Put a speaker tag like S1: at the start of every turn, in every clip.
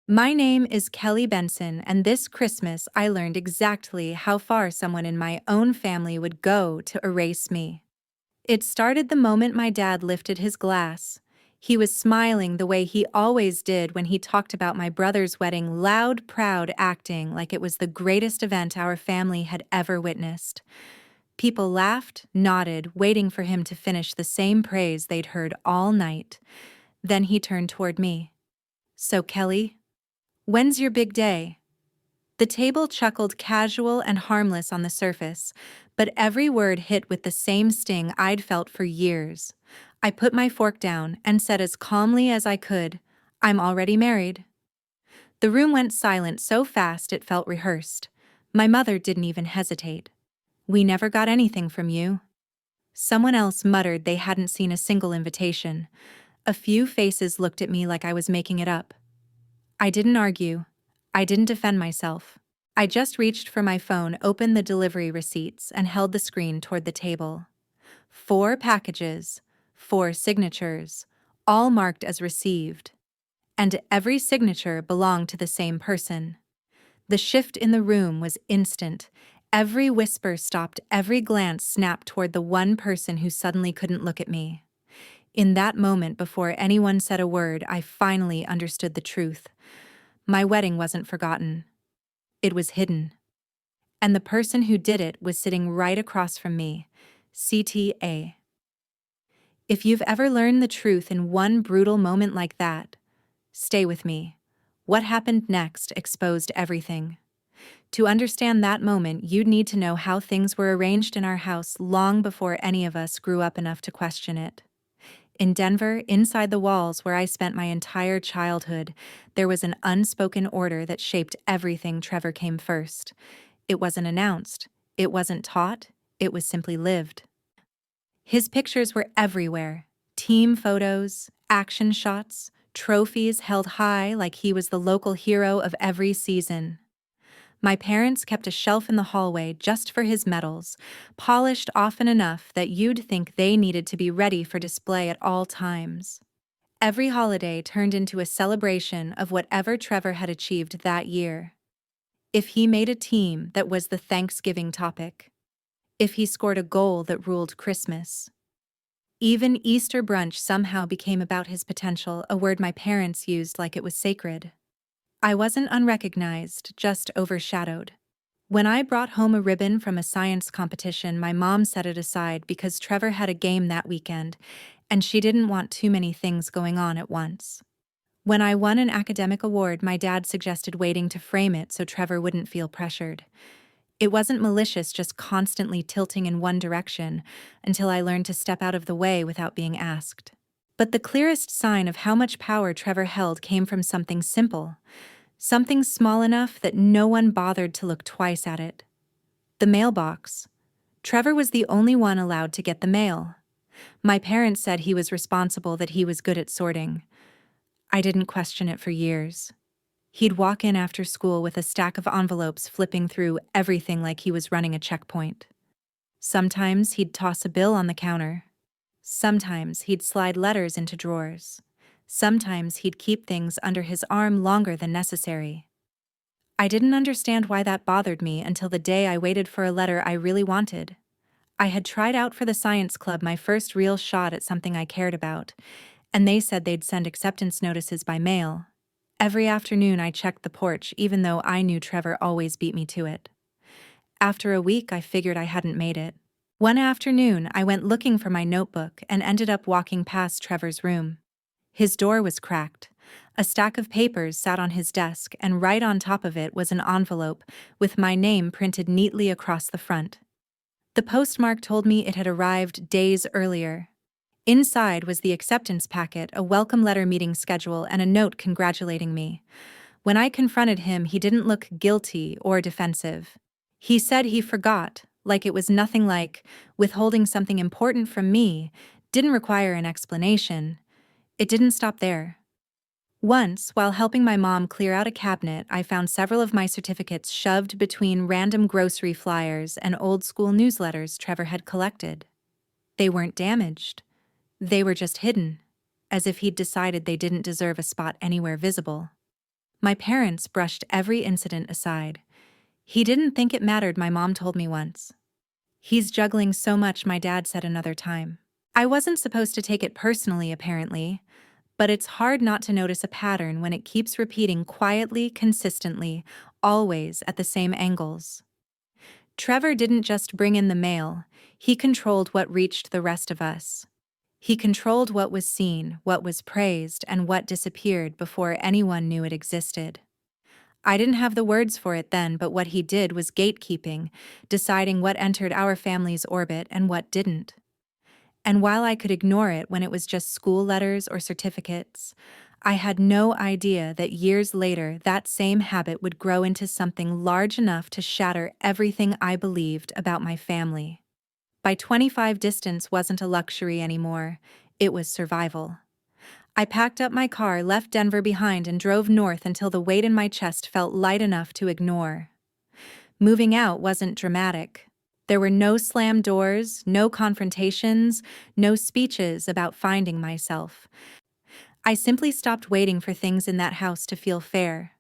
S1: My name is Kelly Benson, and this Christmas I learned exactly how far someone in my own family would go to erase me. It started the moment my dad lifted his glass. He was smiling the way he always did when he talked about my brother's wedding, loud, proud, acting like it was the greatest event our family had ever witnessed. People laughed, nodded, waiting for him to finish the same praise they'd heard all night. Then he turned toward me. "So, Kelly, when's your big day?" The table chuckled casual and harmless on the surface, but every word hit with the same sting I'd felt for years. I put my fork down and said as calmly as I could, "I'm already married." The room went silent so fast it felt rehearsed. My mother didn't even hesitate. "We never got anything from you." Someone else muttered they hadn't seen a single invitation. A few faces looked at me like I was making it up. I didn't argue. I didn't defend myself. I just reached for my phone, opened the delivery receipts, and held the screen toward the table. 4 packages, 4 signatures, all marked as received. And every signature belonged to the same person. The shift in the room was instant. Every whisper stopped, every glance snapped toward the one person who suddenly couldn't look at me. In that moment, before anyone said a word, I finally understood the truth. My wedding wasn't forgotten. It was hidden. And the person who did it was sitting right across from me. CTA. If you've ever learned the truth in one brutal moment like that, stay with me. What happened next exposed everything. To understand that moment, you'd need to know how things were arranged in our house long before any of us grew up enough to question it. In Denver, inside the walls where I spent my entire childhood, there was an unspoken order that shaped everything. Trevor came first. It wasn't announced. It wasn't taught. It was simply lived. His pictures were everywhere. Team photos, action shots, trophies held high like he was the local hero of every season. My parents kept a shelf in the hallway just for his medals, polished often enough that you'd think they needed to be ready for display at all times. Every holiday turned into a celebration of whatever Trevor had achieved that year. If he made a team, that was the Thanksgiving topic. If he scored a goal, that ruled Christmas. Even Easter brunch somehow became about his potential, a word my parents used like it was sacred. I wasn't unrecognized, just overshadowed. When I brought home a ribbon from a science competition, my mom set it aside because Trevor had a game that weekend, and she didn't want too many things going on at once. When I won an academic award, my dad suggested waiting to frame it so Trevor wouldn't feel pressured. It wasn't malicious, just constantly tilting in one direction until I learned to step out of the way without being asked. But the clearest sign of how much power Trevor held came from something simple. Something small enough that no one bothered to look twice at it. The mailbox. Trevor was the only one allowed to get the mail. My parents said he was responsible, that he was good at sorting. I didn't question it for years. He'd walk in after school with a stack of envelopes, flipping through everything like he was running a checkpoint. Sometimes he'd toss a bill on the counter. Sometimes he'd slide letters into drawers. Sometimes he'd keep things under his arm longer than necessary. I didn't understand why that bothered me until the day I waited for a letter I really wanted. I had tried out for the science club, my first real shot at something I cared about, and they said they'd send acceptance notices by mail. Every afternoon I checked the porch, even though I knew Trevor always beat me to it. After a week, I figured I hadn't made it. One afternoon, I went looking for my notebook and ended up walking past Trevor's room. His door was cracked. A stack of papers sat on his desk, and right on top of it was an envelope with my name printed neatly across the front. The postmark told me it had arrived days earlier. Inside was the acceptance packet, a welcome letter, meeting schedule, and a note congratulating me. When I confronted him, he didn't look guilty or defensive. He said he forgot, like it was nothing. Like withholding something important from me didn't require an explanation. It didn't stop there. Once, while helping my mom clear out a cabinet, I found several of my certificates shoved between random grocery flyers and old-school newsletters Trevor had collected. They weren't damaged. They were just hidden, as if he'd decided they didn't deserve a spot anywhere visible. My parents brushed every incident aside. He didn't think it mattered, my mom told me once. He's juggling so much, my dad said another time. I wasn't supposed to take it personally, apparently, but it's hard not to notice a pattern when it keeps repeating quietly, consistently, always at the same angles. Trevor didn't just bring in the mail, he controlled what reached the rest of us. He controlled what was seen, what was praised, and what disappeared before anyone knew it existed. I didn't have the words for it then, but what he did was gatekeeping, deciding what entered our family's orbit and what didn't. And while I could ignore it when it was just school letters or certificates, I had no idea that years later that same habit would grow into something large enough to shatter everything I believed about my family. By 25, distance wasn't a luxury anymore, it was survival. I packed up my car, left Denver behind, and drove north until the weight in my chest felt light enough to ignore. Moving out wasn't dramatic. There were no slammed doors, no confrontations, no speeches about finding myself. I simply stopped waiting for things in that house to feel fair.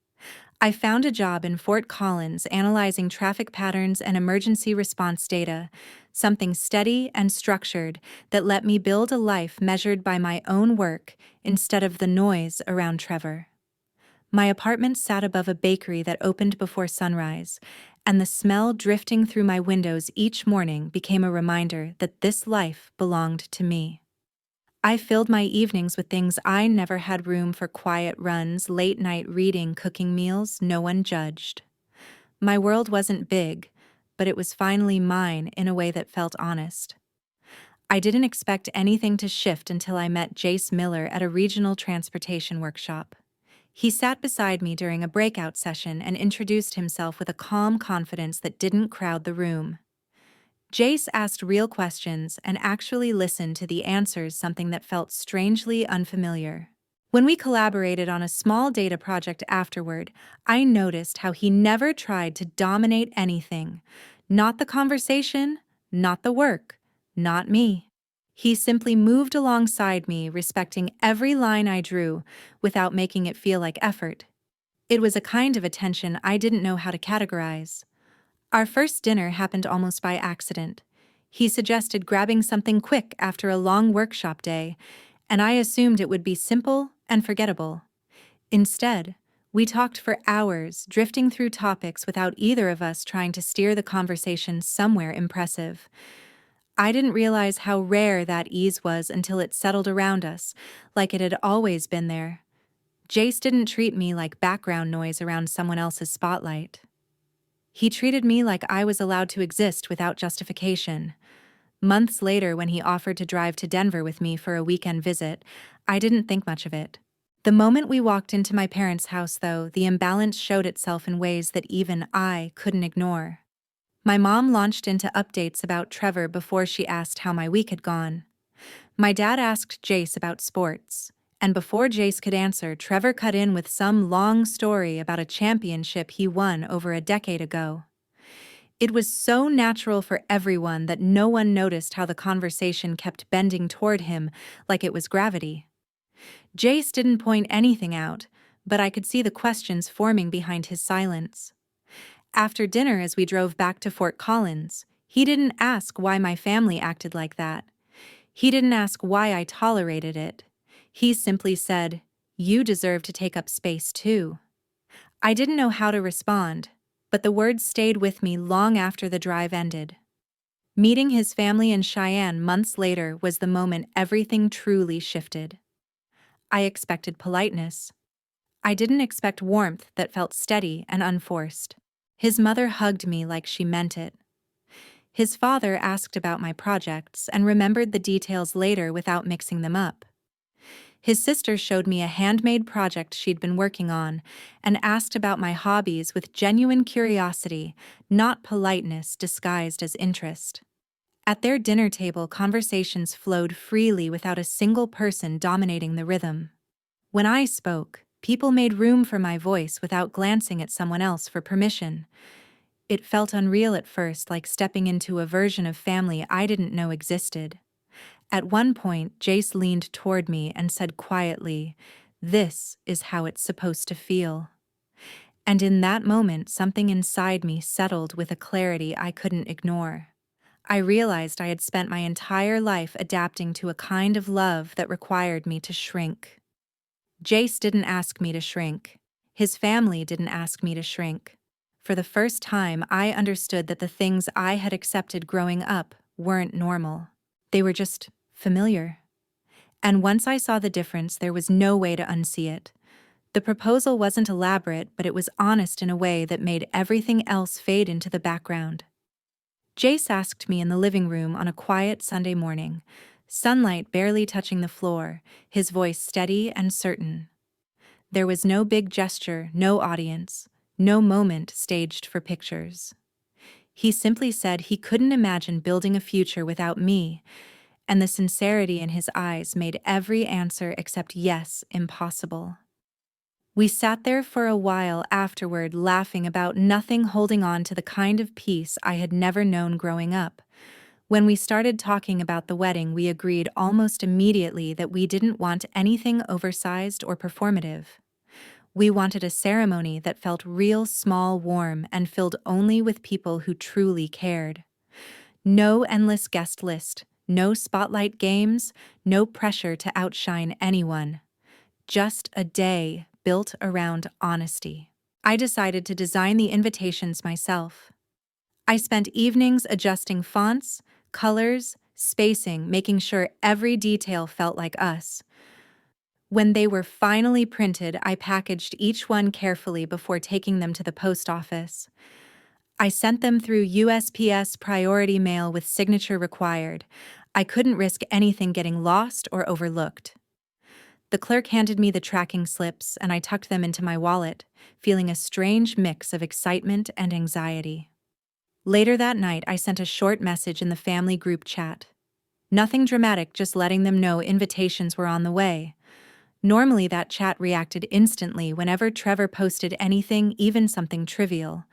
S1: I found a job in Fort Collins analyzing traffic patterns and emergency response data, something steady and structured that let me build a life measured by my own work instead of the noise around Trevor. My apartment sat above a bakery that opened before sunrise, and the smell drifting through my windows each morning became a reminder that this life belonged to me. I filled my evenings with things I never had room for: quiet runs, late-night reading, cooking meals no one judged. My world wasn't big, but it was finally mine in a way that felt honest. I didn't expect anything to shift until I met Jace Miller at a regional transportation workshop. He sat beside me during a breakout session and introduced himself with a calm confidence that didn't crowd the room. Jace asked real questions and actually listened to the answers, something that felt strangely unfamiliar. When we collaborated on a small data project afterward, I noticed how he never tried to dominate anything. Not the conversation, not the work, not me. He simply moved alongside me, respecting every line I drew without making it feel like effort. It was a kind of attention I didn't know how to categorize. Our first dinner happened almost by accident. He suggested grabbing something quick after a long workshop day, and I assumed it would be simple and forgettable. Instead, we talked for hours, drifting through topics without either of us trying to steer the conversation somewhere impressive. I didn't realize how rare that ease was until it settled around us, like it had always been there. Jace didn't treat me like background noise around someone else's spotlight. He treated me like I was allowed to exist without justification. Months later, when he offered to drive to Denver with me for a weekend visit, I didn't think much of it. The moment we walked into my parents' house, though, the imbalance showed itself in ways that even I couldn't ignore. My mom launched into updates about Trevor before she asked how my week had gone. My dad asked Jace about sports, and before Jace could answer, Trevor cut in with some long story about a championship he won over a decade ago. It was so natural for everyone that no one noticed how the conversation kept bending toward him like it was gravity. Jace didn't point anything out, but I could see the questions forming behind his silence. After dinner, as we drove back to Fort Collins, he didn't ask why my family acted like that. He didn't ask why I tolerated it. He simply said, "You deserve to take up space too." I didn't know how to respond, but the words stayed with me long after the drive ended. Meeting his family in Cheyenne months later was the moment everything truly shifted. I expected politeness. I didn't expect warmth that felt steady and unforced. His mother hugged me like she meant it. His father asked about my projects and remembered the details later without mixing them up. His sister showed me a handmade project she'd been working on and asked about my hobbies with genuine curiosity, not politeness disguised as interest. At their dinner table, conversations flowed freely without a single person dominating the rhythm. When I spoke, people made room for my voice without glancing at someone else for permission. It felt unreal at first, like stepping into a version of family I didn't know existed. At one point, Jace leaned toward me and said quietly, "This is how it's supposed to feel." And in that moment, something inside me settled with a clarity I couldn't ignore. I realized I had spent my entire life adapting to a kind of love that required me to shrink. Jace didn't ask me to shrink. His family didn't ask me to shrink. For the first time, I understood that the things I had accepted growing up weren't normal. They were just familiar. And once I saw the difference, there was no way to unsee it. The proposal wasn't elaborate, but it was honest in a way that made everything else fade into the background. Jace asked me in the living room on a quiet Sunday morning, sunlight barely touching the floor, his voice steady and certain. There was no big gesture, no audience, no moment staged for pictures. He simply said he couldn't imagine building a future without me, and the sincerity in his eyes made every answer except yes impossible. We sat there for a while afterward, laughing about nothing, holding on to the kind of peace I had never known growing up. When we started talking about the wedding, we agreed almost immediately that we didn't want anything oversized or performative. We wanted a ceremony that felt real, small, warm, and filled only with people who truly cared. No endless guest list, no spotlight games, no pressure to outshine anyone. Just a day built around honesty. I decided to design the invitations myself. I spent evenings adjusting fonts, colors, spacing, making sure every detail felt like us. When they were finally printed, I packaged each one carefully before taking them to the post office. I sent them through USPS priority mail with signature required. I couldn't risk anything getting lost or overlooked. The clerk handed me the tracking slips, and I tucked them into my wallet, feeling a strange mix of excitement and anxiety. Later that night, I sent a short message in the family group chat. Nothing dramatic, just letting them know invitations were on the way. Normally, that chat reacted instantly whenever Trevor posted anything, even something trivial.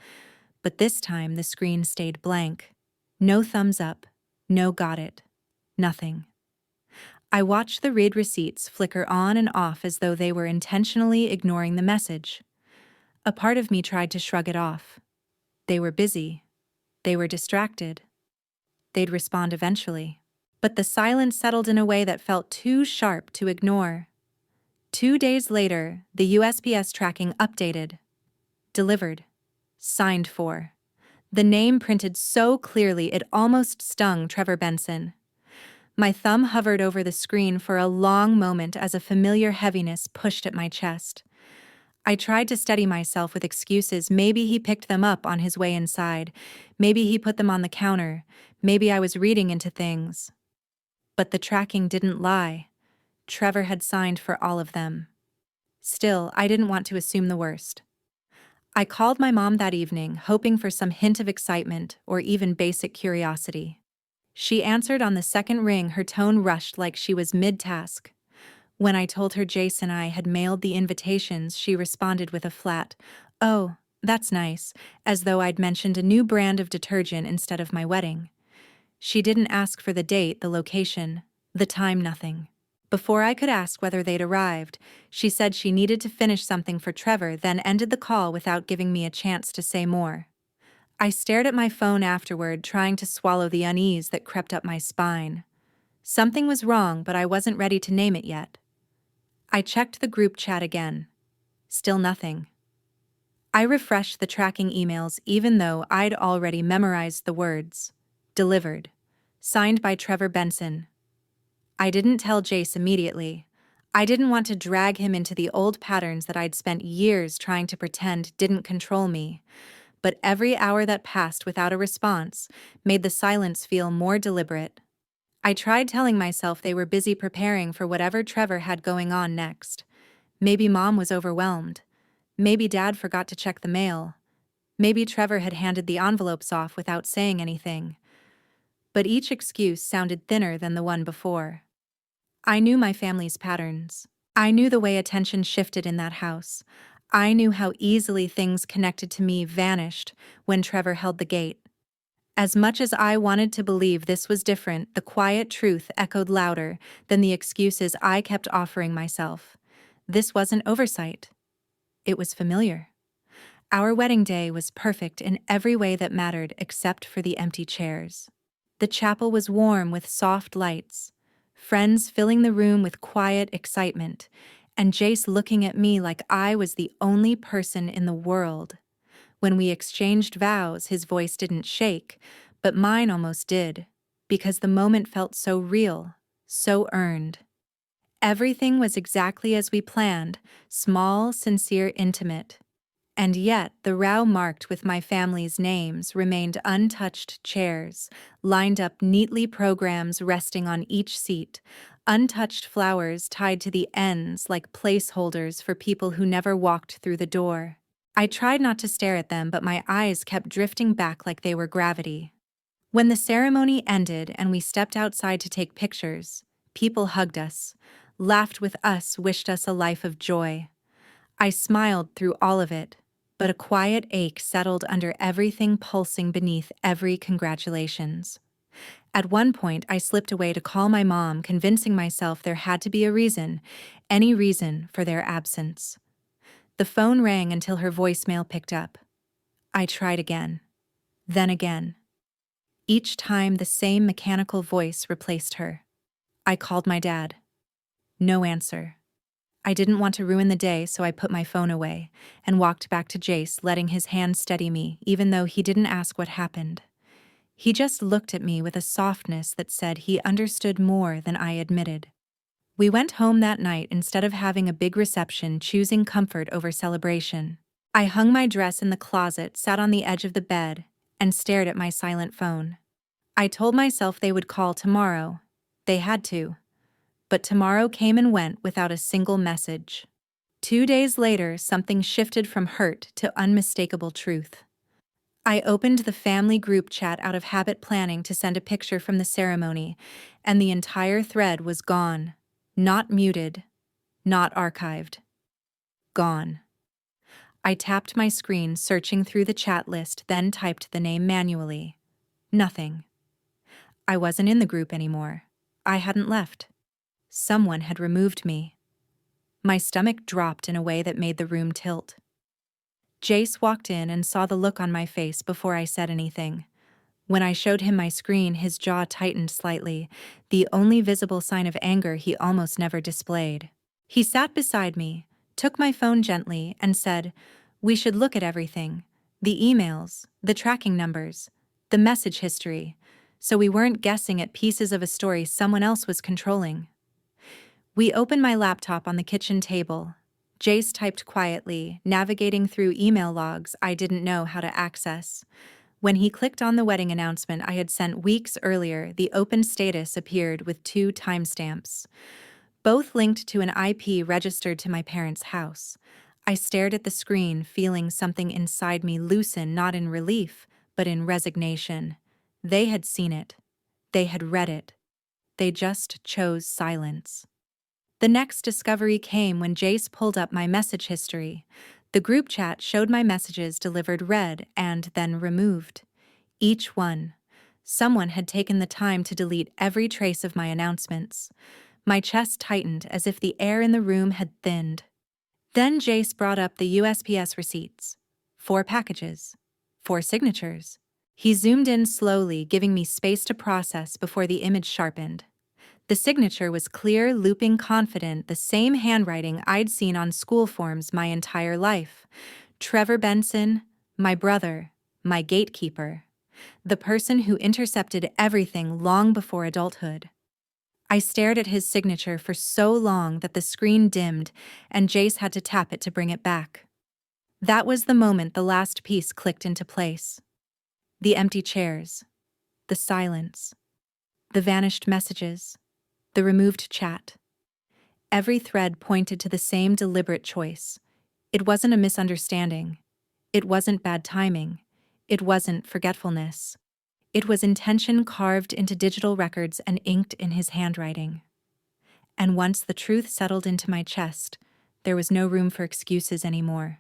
S1: But this time, the screen stayed blank. No thumbs up, no got it, nothing. I watched the read receipts flicker on and off as though they were intentionally ignoring the message. A part of me tried to shrug it off. They were busy. They were distracted. They'd respond eventually. But the silence settled in a way that felt too sharp to ignore. 2 days later, the USPS tracking updated. Delivered. Signed for. The name printed so clearly it almost stung Trevor Benson. My thumb hovered over the screen for a long moment as a familiar heaviness pushed at my chest. I tried to steady myself with excuses. Maybe he picked them up on his way inside. Maybe he put them on the counter. Maybe I was reading into things. But the tracking didn't lie. Trevor had signed for all of them. Still, I didn't want to assume the worst. I called my mom that evening, hoping for some hint of excitement or even basic curiosity. She answered on the second ring, her tone rushed like she was mid-task. When I told her Jace and I had mailed the invitations, she responded with a flat, "Oh, that's nice," as though I'd mentioned a new brand of detergent instead of my wedding. She didn't ask for the date, the location, the time, nothing. Before I could ask whether they'd arrived, she said she needed to finish something for Trevor, then ended the call without giving me a chance to say more. I stared at my phone afterward, trying to swallow the unease that crept up my spine. Something was wrong, but I wasn't ready to name it yet. I checked the group chat again. Still nothing. I refreshed the tracking emails even though I'd already memorized the words. Delivered. Signed by Trevor Benson. I didn't tell Jace immediately. I didn't want to drag him into the old patterns that I'd spent years trying to pretend didn't control me. But every hour that passed without a response made the silence feel more deliberate. I tried telling myself they were busy preparing for whatever Trevor had going on next. Maybe Mom was overwhelmed. Maybe Dad forgot to check the mail. Maybe Trevor had handed the envelopes off without saying anything. But each excuse sounded thinner than the one before. I knew my family's patterns. I knew the way attention shifted in that house. I knew how easily things connected to me vanished when Trevor held the gate. As much as I wanted to believe this was different, the quiet truth echoed louder than the excuses I kept offering myself. This wasn't oversight. It was familiar. Our wedding day was perfect in every way that mattered except for the empty chairs. The chapel was warm with soft lights, friends filling the room with quiet excitement, and Jace looking at me like I was the only person in the world. When we exchanged vows, his voice didn't shake, but mine almost did, because the moment felt so real, so earned. Everything was exactly as we planned, small, sincere, intimate. And yet, the row marked with my family's names remained untouched chairs, lined up neatly, programs resting on each seat, untouched flowers tied to the ends like placeholders for people who never walked through the door. I tried not to stare at them, but my eyes kept drifting back like they were gravity. When the ceremony ended and we stepped outside to take pictures, people hugged us, laughed with us, wished us a life of joy. I smiled through all of it, but a quiet ache settled under everything, pulsing beneath every congratulations. At one point, I slipped away to call my mom, convincing myself there had to be a reason, any reason for their absence. The phone rang until her voicemail picked up. I tried again, then again. Each time, the same mechanical voice replaced her. I called my dad. No answer. I didn't want to ruin the day, so I put my phone away and walked back to Jace, letting his hand steady me, even though he didn't ask what happened. He just looked at me with a softness that said he understood more than I admitted. We went home that night instead of having a big reception, choosing comfort over celebration. I hung my dress in the closet, sat on the edge of the bed, and stared at my silent phone. I told myself they would call tomorrow. They had to. But tomorrow came and went without a single message. 2 days later, something shifted from hurt to unmistakable truth. I opened the family group chat out of habit, planning to send a picture from the ceremony, and the entire thread was gone. Not muted, not archived. Gone. I tapped my screen, searching through the chat list, then typed the name manually. Nothing. I wasn't in the group anymore. I hadn't left. Someone had removed me. My stomach dropped in a way that made the room tilt. Jace walked in and saw the look on my face before I said anything. When I showed him my screen, his jaw tightened slightly, the only visible sign of anger he almost never displayed. He sat beside me, took my phone gently, and said, "We should look at everything. The emails, the tracking numbers, the message history, so we weren't guessing at pieces of a story someone else was controlling." We opened my laptop on the kitchen table. Jace typed quietly, navigating through email logs I didn't know how to access. When he clicked on the wedding announcement I had sent weeks earlier, the open status appeared with 2 timestamps, both linked to an IP registered to my parents' house. I stared at the screen, feeling something inside me loosen, not in relief, but in resignation. They had seen it. They had read it. They just chose silence. The next discovery came when Jace pulled up my message history. The group chat showed my messages delivered, read, and then removed. Each one. Someone had taken the time to delete every trace of my announcements. My chest tightened as if the air in the room had thinned. Then Jace brought up the USPS receipts. 4 packages. 4 signatures. He zoomed in slowly, giving me space to process before the image sharpened. The signature was clear, looping, confident, the same handwriting I'd seen on school forms my entire life. Trevor Benson, my brother, my gatekeeper. The person who intercepted everything long before adulthood. I stared at his signature for so long that the screen dimmed and Jace had to tap it to bring it back. That was the moment the last piece clicked into place. The empty chairs. The silence. The vanished messages. The removed chat. Every thread pointed to the same deliberate choice. It wasn't a misunderstanding. It wasn't bad timing. It wasn't forgetfulness. It was intention carved into digital records and inked in his handwriting. And once the truth settled into my chest, there was no room for excuses anymore.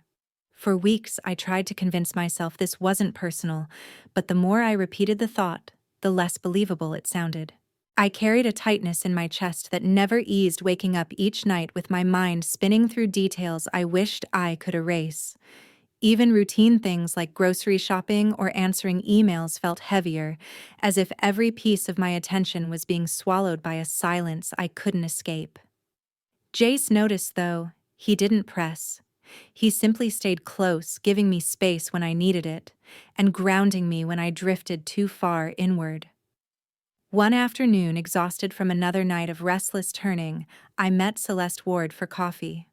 S1: For weeks, I tried to convince myself this wasn't personal, but the more I repeated the thought, the less believable it sounded. I carried a tightness in my chest that never eased, waking up each night with my mind spinning through details I wished I could erase. Even routine things like grocery shopping or answering emails felt heavier, as if every piece of my attention was being swallowed by a silence I couldn't escape. Jace noticed, though. He didn't press. He simply stayed close, giving me space when I needed it, and grounding me when I drifted too far inward. One afternoon, exhausted from another night of restless turning, I met Celeste Ward for coffee.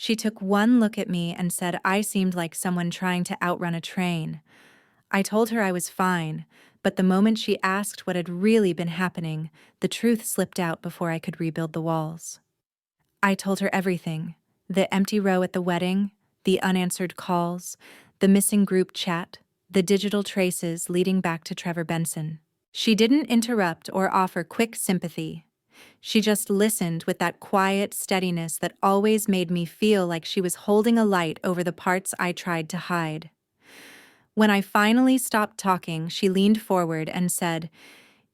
S1: She took one look at me and said I seemed like someone trying to outrun a train. I told her I was fine, but the moment she asked what had really been happening, the truth slipped out before I could rebuild the walls. I told her everything: the empty row at the wedding, the unanswered calls, the missing group chat, the digital traces leading back to Trevor Benson. She didn't interrupt or offer quick sympathy. She just listened with that quiet steadiness that always made me feel like she was holding a light over the parts I tried to hide. When I finally stopped talking, she leaned forward and said,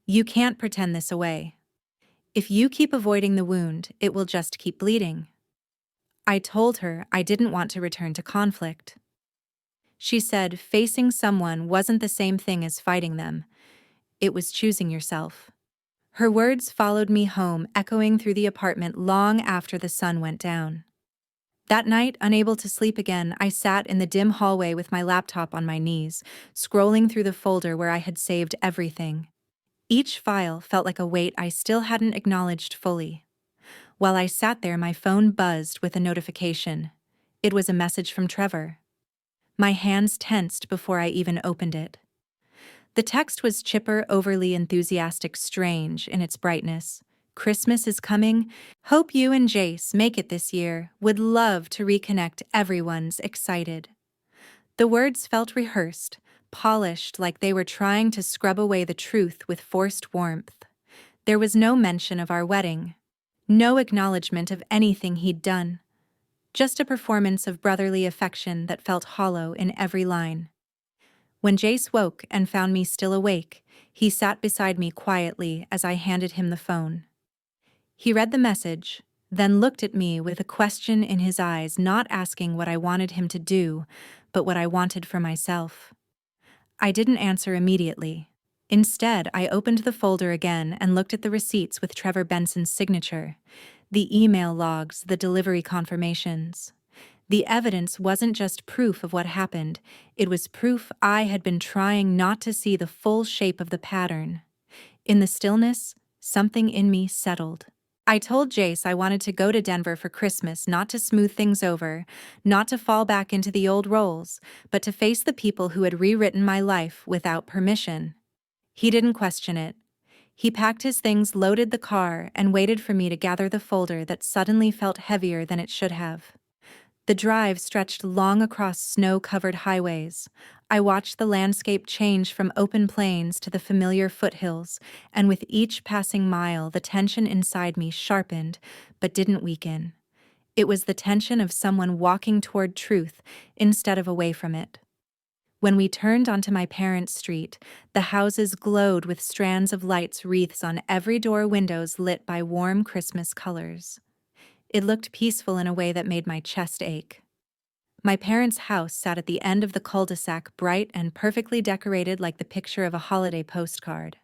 S1: "You can't pretend this away. If you keep avoiding the wound, it will just keep bleeding." I told her I didn't want to return to conflict. She said facing someone wasn't the same thing as fighting them. It was choosing yourself. Her words followed me home, echoing through the apartment long after the sun went down. That night, unable to sleep again, I sat in the dim hallway with my laptop on my knees, scrolling through the folder where I had saved everything. Each file felt like a weight I still hadn't acknowledged fully. While I sat there, my phone buzzed with a notification. It was a message from Trevor. My hands tensed before I even opened it. The text was chipper, overly enthusiastic, strange in its brightness. "Christmas is coming. Hope you and Jace make it this year. Would love to reconnect. Everyone's excited." The words felt rehearsed, polished, like they were trying to scrub away the truth with forced warmth. There was no mention of our wedding. No acknowledgement of anything he'd done. Just a performance of brotherly affection that felt hollow in every line. When Jace woke and found me still awake, he sat beside me quietly as I handed him the phone. He read the message, then looked at me with a question in his eyes, not asking what I wanted him to do, but what I wanted for myself. I didn't answer immediately. Instead, I opened the folder again and looked at the receipts with Trevor Benson's signature, the email logs, the delivery confirmations. The evidence wasn't just proof of what happened, it was proof I had been trying not to see the full shape of the pattern. In the stillness, something in me settled. I told Jace I wanted to go to Denver for Christmas, not to smooth things over, not to fall back into the old roles, but to face the people who had rewritten my life without permission. He didn't question it. He packed his things, loaded the car, and waited for me to gather the folder that suddenly felt heavier than it should have. The drive stretched long across snow-covered highways. I watched the landscape change from open plains to the familiar foothills, and with each passing mile, the tension inside me sharpened, but didn't weaken. It was the tension of someone walking toward truth instead of away from it. When we turned onto my parents' street, the houses glowed with strands of lights, wreaths on every door, windows lit by warm Christmas colors. It looked peaceful in a way that made my chest ache. My parents' house sat at the end of the cul-de-sac, bright and perfectly decorated like the picture of a holiday postcard.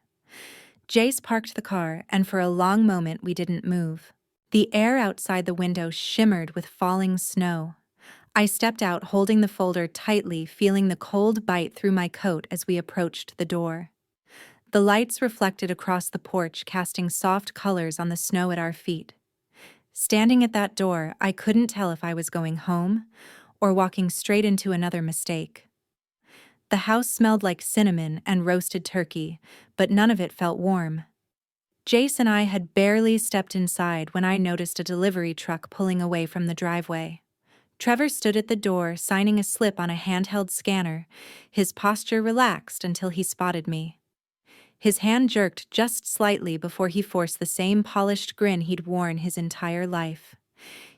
S1: Jace parked the car, and for a long moment we didn't move. The air outside the window shimmered with falling snow. I stepped out, holding the folder tightly, feeling the cold bite through my coat as we approached the door. The lights reflected across the porch, casting soft colors on the snow at our feet. Standing at that door, I couldn't tell if I was going home or walking straight into another mistake. The house smelled like cinnamon and roasted turkey, but none of it felt warm. Jace and I had barely stepped inside when I noticed a delivery truck pulling away from the driveway. Trevor stood at the door, signing a slip on a handheld scanner, his posture relaxed until he spotted me. His hand jerked just slightly before he forced the same polished grin he'd worn his entire life.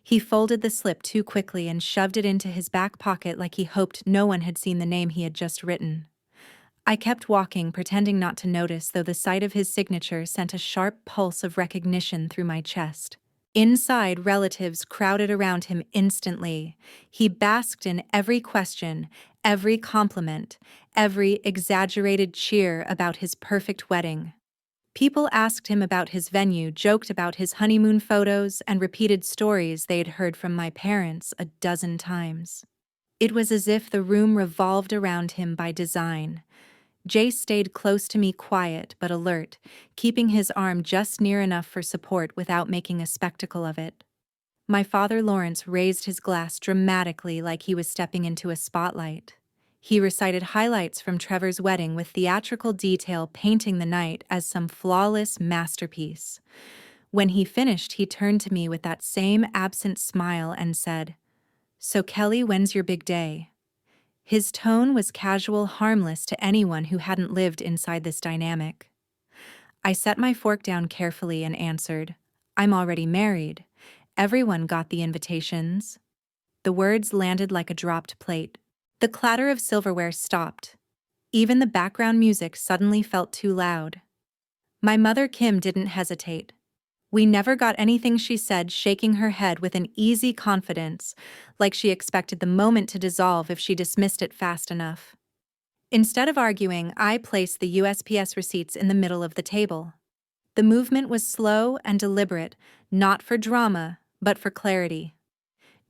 S1: He folded the slip too quickly and shoved it into his back pocket like he hoped no one had seen the name he had just written. I kept walking, pretending not to notice, though the sight of his signature sent a sharp pulse of recognition through my chest. Inside, relatives crowded around him instantly. He basked in every question, every compliment, every exaggerated cheer about his perfect wedding. People asked him about his venue, joked about his honeymoon photos, and repeated stories they'd heard from my parents a dozen times. It was as if the room revolved around him by design. Jay stayed close to me, quiet but alert, keeping his arm just near enough for support without making a spectacle of it. My father Lawrence raised his glass dramatically like he was stepping into a spotlight. He recited highlights from Trevor's wedding with theatrical detail, painting the night as some flawless masterpiece. When he finished, he turned to me with that same absent smile and said, "So Kelly, when's your big day?" His tone was casual, harmless to anyone who hadn't lived inside this dynamic. I set my fork down carefully and answered, "I'm already married. Everyone got the invitations." The words landed like a dropped plate. The clatter of silverware stopped. Even the background music suddenly felt too loud. My mother Kim didn't hesitate. "We never got anything," she said, shaking her head with an easy confidence, like she expected the moment to dissolve if she dismissed it fast enough. Instead of arguing, I placed the USPS receipts in the middle of the table. The movement was slow and deliberate, not for drama, but for clarity.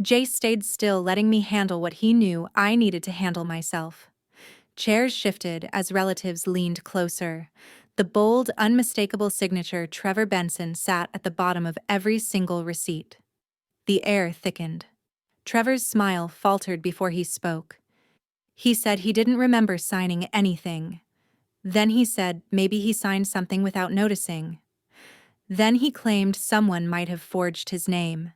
S1: Jay stayed still, letting me handle what he knew I needed to handle myself. Chairs shifted as relatives leaned closer. The bold, unmistakable signature Trevor Benson sat at the bottom of every single receipt. The air thickened. Trevor's smile faltered before he spoke. He said he didn't remember signing anything. Then he said maybe he signed something without noticing. Then he claimed someone might have forged his name.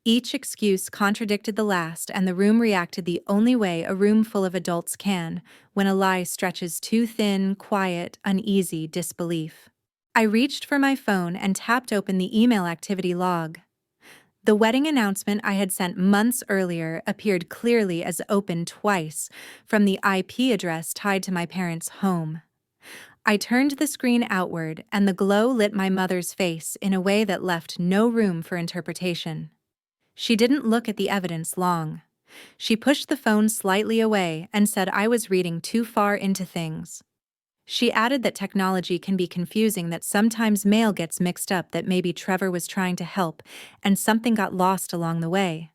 S1: Each excuse contradicted the last, and the room reacted the only way a room full of adults can, when a lie stretches too thin, quiet, uneasy disbelief. I reached for my phone and tapped open the email activity log. The wedding announcement I had sent months earlier appeared clearly as open twice, from the IP address tied to my parents' home. I turned the screen outward, and the glow lit my mother's face in a way that left no room for interpretation. She didn't look at the evidence long. She pushed the phone slightly away and said I was reading too far into things. She added that technology can be confusing, that sometimes mail gets mixed up, that maybe Trevor was trying to help and something got lost along the way.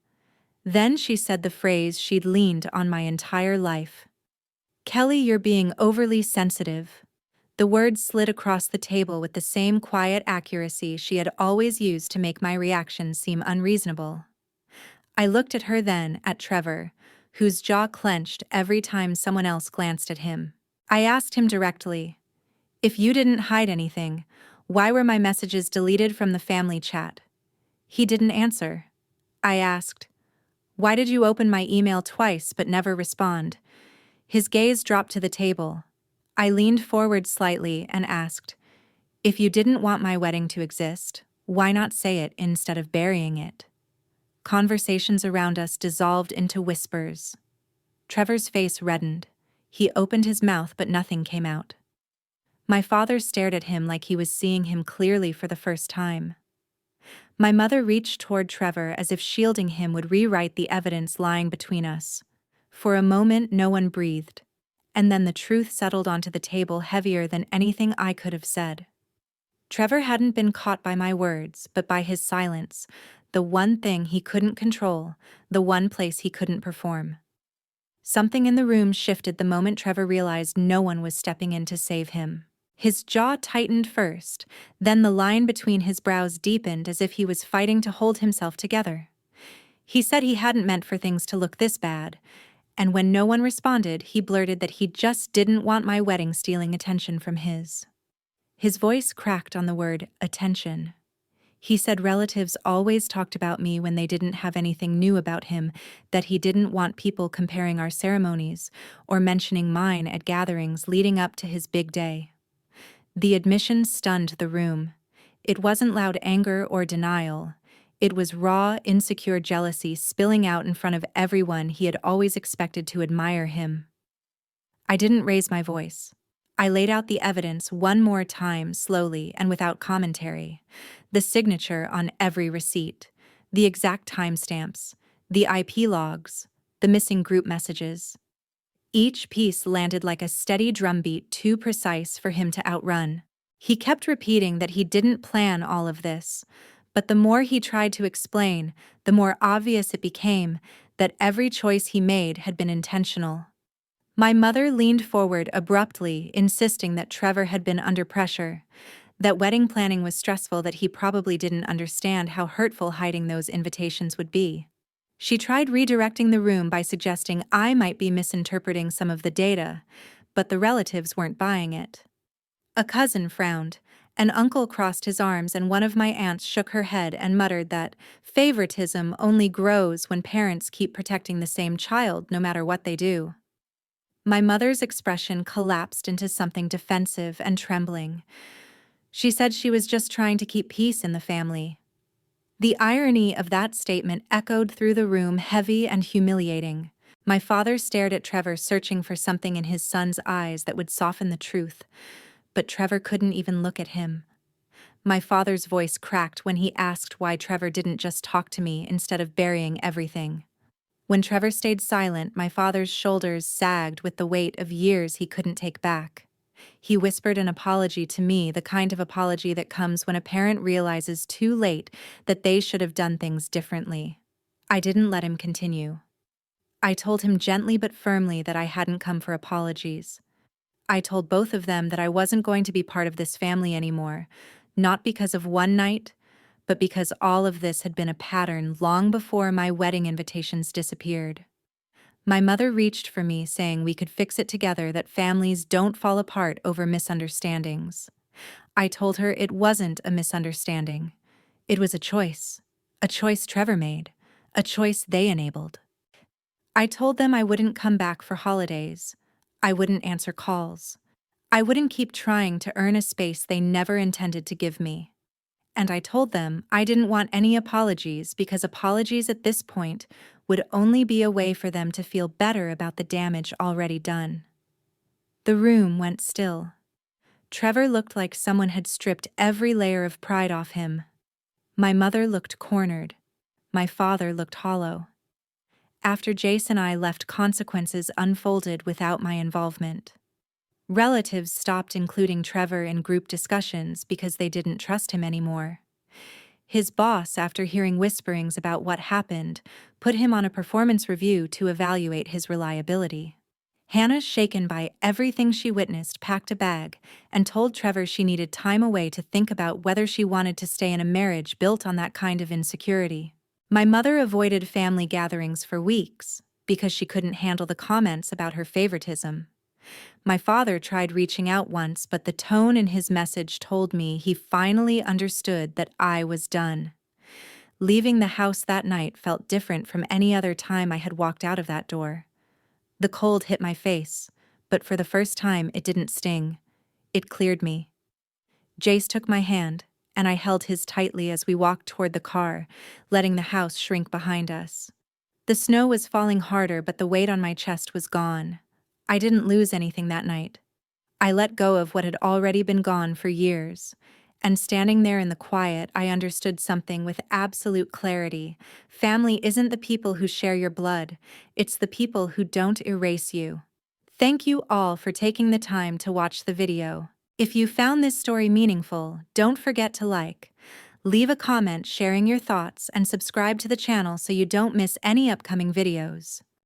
S1: Then she said the phrase she'd leaned on my entire life. "Kelly, you're being overly sensitive." The words slid across the table with the same quiet accuracy she had always used to make my reactions seem unreasonable. I looked at her, then at Trevor, whose jaw clenched every time someone else glanced at him. I asked him directly, "If you didn't hide anything, why were my messages deleted from the family chat?" He didn't answer. I asked, "Why did you open my email twice but never respond?" His gaze dropped to the table. I leaned forward slightly and asked, "If you didn't want my wedding to exist, why not say it instead of burying it?" Conversations around us dissolved into whispers. Trevor's face reddened. He opened his mouth, but nothing came out. My father stared at him like he was seeing him clearly for the first time. My mother reached toward Trevor as if shielding him would rewrite the evidence lying between us. For a moment, no one breathed, and then the truth settled onto the table, heavier than anything I could have said. Trevor hadn't been caught by my words, but by his silence, the one thing he couldn't control, the one place he couldn't perform. Something in the room shifted the moment Trevor realized no one was stepping in to save him. His jaw tightened first, then the line between his brows deepened as if he was fighting to hold himself together. He said he hadn't meant for things to look this bad, and when no one responded, he blurted that he just didn't want my wedding stealing attention from his. His voice cracked on the word attention. He said relatives always talked about me when they didn't have anything new about him, that he didn't want people comparing our ceremonies or mentioning mine at gatherings leading up to his big day. The admission stunned the room. It wasn't loud anger or denial. It was raw, insecure jealousy spilling out in front of everyone he had always expected to admire him. I didn't raise my voice. I laid out the evidence one more time, slowly and without commentary. The signature on every receipt, the exact timestamps, the IP logs, the missing group messages. Each piece landed like a steady drumbeat, too precise for him to outrun. He kept repeating that he didn't plan all of this, but the more he tried to explain, the more obvious it became that every choice he made had been intentional. My mother leaned forward abruptly, insisting that Trevor had been under pressure, that wedding planning was stressful, that he probably didn't understand how hurtful hiding those invitations would be. She tried redirecting the room by suggesting I might be misinterpreting some of the data, but the relatives weren't buying it. A cousin frowned, an uncle crossed his arms, and one of my aunts shook her head and muttered that favoritism only grows when parents keep protecting the same child no matter what they do. My mother's expression collapsed into something defensive and trembling. She said she was just trying to keep peace in the family. The irony of that statement echoed through the room, heavy and humiliating. My father stared at Trevor, searching for something in his son's eyes that would soften the truth, but Trevor couldn't even look at him. My father's voice cracked when he asked why Trevor didn't just talk to me instead of burying everything. When Trevor stayed silent, my father's shoulders sagged with the weight of years he couldn't take back. He whispered an apology to me, the kind of apology that comes when a parent realizes too late that they should have done things differently. I didn't let him continue. I told him gently but firmly that I hadn't come for apologies. I told both of them that I wasn't going to be part of this family anymore, not because of one night, but because all of this had been a pattern long before my wedding invitations disappeared. My mother reached for me, saying we could fix it together, that families don't fall apart over misunderstandings. I told her it wasn't a misunderstanding. It was a choice Trevor made, a choice they enabled. I told them I wouldn't come back for holidays. I wouldn't answer calls. I wouldn't keep trying to earn a space they never intended to give me. And I told them I didn't want any apologies, because apologies at this point would only be a way for them to feel better about the damage already done. The room went still. Trevor looked like someone had stripped every layer of pride off him. My mother looked cornered. My father looked hollow. After Jace and I left, consequences unfolded without my involvement. Relatives stopped including Trevor in group discussions because they didn't trust him anymore. His boss, after hearing whisperings about what happened, put him on a performance review to evaluate his reliability. Hannah, shaken by everything she witnessed, packed a bag and told Trevor she needed time away to think about whether she wanted to stay in a marriage built on that kind of insecurity. My mother avoided family gatherings for weeks because she couldn't handle the comments about her favoritism. My father tried reaching out once, but the tone in his message told me he finally understood that I was done. Leaving the house that night felt different from any other time I had walked out of that door. The cold hit my face, but for the first time it didn't sting. It cleared me. Jace took my hand, and I held his tightly as we walked toward the car, letting the house shrink behind us. The snow was falling harder, but the weight on my chest was gone. I didn't lose anything that night. I let go of what had already been gone for years, and standing there in the quiet, I understood something with absolute clarity. Family isn't the people who share your blood, it's the people who don't erase you. Thank you all for taking the time to watch the video. If you found this story meaningful, don't forget to leave a comment sharing your thoughts, and subscribe to the channel so you don't miss any upcoming videos.